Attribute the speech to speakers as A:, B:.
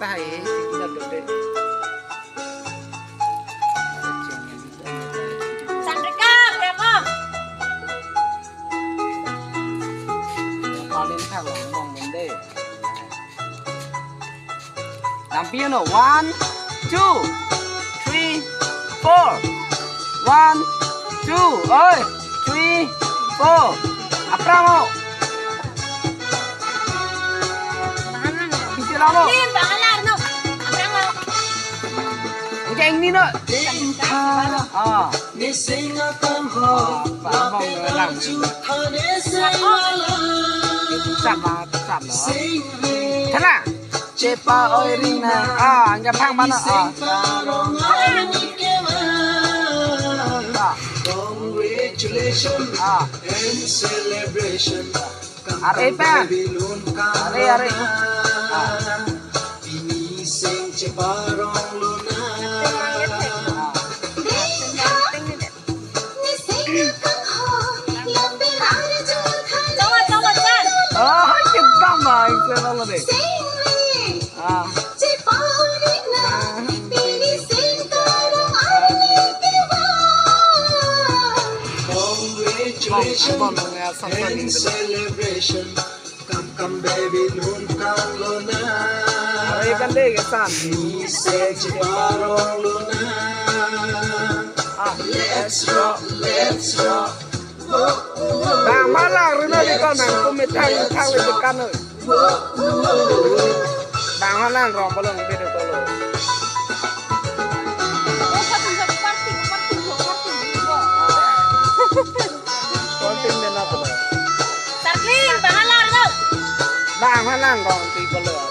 A: tay signal được đấy.
B: Sandrika, berapa?
A: Lên thẳng vòng vấn đề. Làm piano 1, 2, 3, 4. 1, 2, ơi, 3, 4. Apramo. Bisa lama.
B: Lim, pangalan no. Apramo.
A: Cái anh đi nữa. Chạm nó. Thế là Cepa ơi Rina. Anh gặp thang bạn ạ.
C: Congratulations and celebration.
A: Are pa. Are.
C: Ini sing ceparong luna.
A: Kita mah itu lalu deh.
C: Congratulations and celebration. Come baby nun kang luna.
A: Are kan deh kesan.
C: Ini sing ceparong luna. Let's rock, let's rock.
A: Bang malang Rina di con nang cũng thang lên được căn rồi. Bang malang rong belum beda kalau. Konting dan apa?
B: Sarlin, pangalan no.
A: Bang malang rong ti kalau.